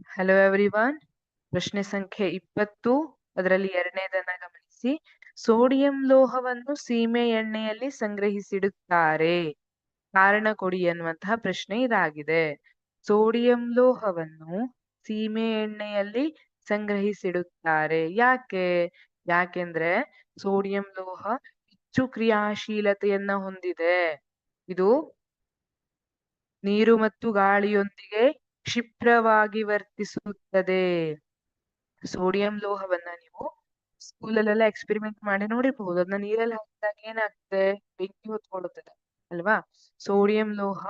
Hello everyone. ಪ್ರಶ್ನೆ ಸಂಖ್ಯೆ 20, ಅದರಲ್ಲಿ ಎರಡನೇದನ್ನ ಗಮನಿಸಿ. ಸೋಡಿಯಂ ಲೋಹವನ್ನು ಸೀಮೆ ಎಣ್ಣೆಯಲ್ಲಿ ಸಂಗ್ರಹಿಸಿಡುತ್ತಾರೆ, ಕಾರಣ ಕೊಡಿ ಎನ್ನುವಂತಹ ಪ್ರಶ್ನೆ ಇದಾಗಿದೆ. ಸೋಡಿಯಂ ಲೋಹವನ್ನು ಸೀಮೆ ಎಣ್ಣೆಯಲ್ಲಿ ಸಂಗ್ರಹಿಸಿಡುತ್ತಾರೆ. ಯಾಕೆಂದ್ರೆ ಸೋಡಿಯಂ ಲೋಹ ಹೆಚ್ಚು ಕ್ರಿಯಾಶೀಲತೆಯನ್ನ ಹೊಂದಿದೆ. ಇದು ನೀರು ಮತ್ತು ಗಾಳಿಯೊಂದಿಗೆ ಕ್ಷಿಪ್ರವಾಗಿ ವರ್ತಿಸುತ್ತದೆ. ಸೋಡಿಯಂ ಲೋಹವನ್ನ ನೀವು ಸ್ಕೂಲಲ್ಲೆಲ್ಲ ಎಕ್ಸ್ಪೆರಿಮೆಂಟ್ ಮಾಡಿ ನೋಡಿರ್ಬಹುದು. ಅದನ್ನ ನೀರಲ್ಲಿ ಹಾಕಿದಾಗ ಏನಾಗ್ತದೆ? ಬೆಂಕಿ ಹೊತ್ಕೊಳ್ಳುತ್ತದೆ ಅಲ್ವಾ? ಸೋಡಿಯಂ ಲೋಹ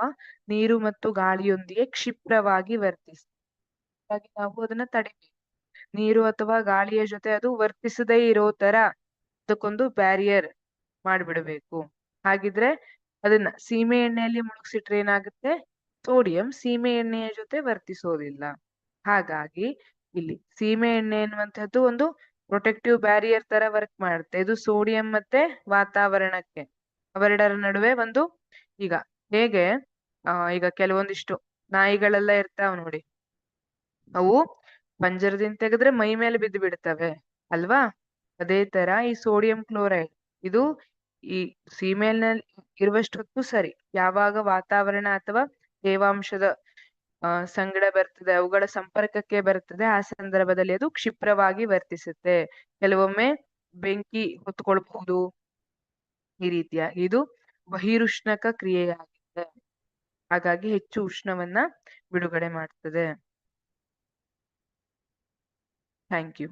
ನೀರು ಮತ್ತು ಗಾಳಿಯೊಂದಿಗೆ ಕ್ಷಿಪ್ರವಾಗಿ ವರ್ತಿಸ್ತದೆ. ನಾವು ಅದನ್ನ ತಡಿಬೇಕು. ನೀರು ಅಥವಾ ಗಾಳಿಯ ಜೊತೆ ಅದು ವರ್ತಿಸದೇ ಇರೋ ತರ ಅದಕ್ಕೊಂದು ಬ್ಯಾರಿಯರ್ ಮಾಡಿಬಿಡಬೇಕು. ಹಾಗಿದ್ರೆ ಅದನ್ನ ಸೀಮೆ ಎಣ್ಣೆಯಲ್ಲಿ ಮುಳುಗಿಸಿಟ್ರೆ ಏನಾಗುತ್ತೆ? ಸೋಡಿಯಂ ಸೀಮೆ ಎಣ್ಣೆಯ ಜೊತೆ ವರ್ತಿಸೋದಿಲ್ಲ. ಹಾಗಾಗಿ ಇಲ್ಲಿ ಸೀಮೆ ಎಣ್ಣೆ ಎನ್ನುವಂತಹದ್ದು ಒಂದು ಪ್ರೊಟೆಕ್ಟಿವ್ ಬ್ಯಾರಿಯರ್ ತರ ವರ್ಕ್ ಮಾಡುತ್ತೆ. ಇದು ಸೋಡಿಯಂ ಮತ್ತೆ ವಾತಾವರಣಕ್ಕೆ ಅವೆರಡರ ನಡುವೆ ಒಂದು, ಈಗ ಹೇಗೆ ಈಗ ಕೆಲವೊಂದಿಷ್ಟು ನಾಯಿಗಳೆಲ್ಲ ಇರ್ತಾವ ನೋಡಿ, ಅವು ಪಂಜರದಿಂದ ತೆಗೆದ್ರೆ ಮೈ ಮೇಲೆ ಬಿದ್ದು ಬಿಡ್ತವೆ ಅಲ್ವಾ? ಅದೇ ತರ ಈ ಸೋಡಿಯಂ ಕ್ಲೋರೈಡ್ ಇದು ಈ ಸೀಮೆಯಲ್ಲಿ ಇರುವಷ್ಟು ಹೊತ್ತು ಸರಿ, ಯಾವಾಗ ವಾತಾವರಣ ಅಥವಾ ತೇವಾಂಶದ ಸಂಗಡ ಬರ್ತದೆ, ಅವುಗಳ ಸಂಪರ್ಕಕ್ಕೆ ಬರ್ತದೆ, ಆ ಸಂದರ್ಭದಲ್ಲಿ ಅದು ಕ್ಷಿಪ್ರವಾಗಿ ವರ್ತಿಸುತ್ತೆ. ಕೆಲವೊಮ್ಮೆ ಬೆಂಕಿ ಹೊತ್ಕೊಳ್ಬಹುದು. ಈ ರೀತಿಯಾಗಿ ಇದು ಬಹಿರುಷ್ಣಕ ಕ್ರಿಯೆಯಾಗಿದೆ. ಹಾಗಾಗಿ ಹೆಚ್ಚು ಉಷ್ಣವನ್ನ ಬಿಡುಗಡೆ ಮಾಡ್ತದೆ. Thank you.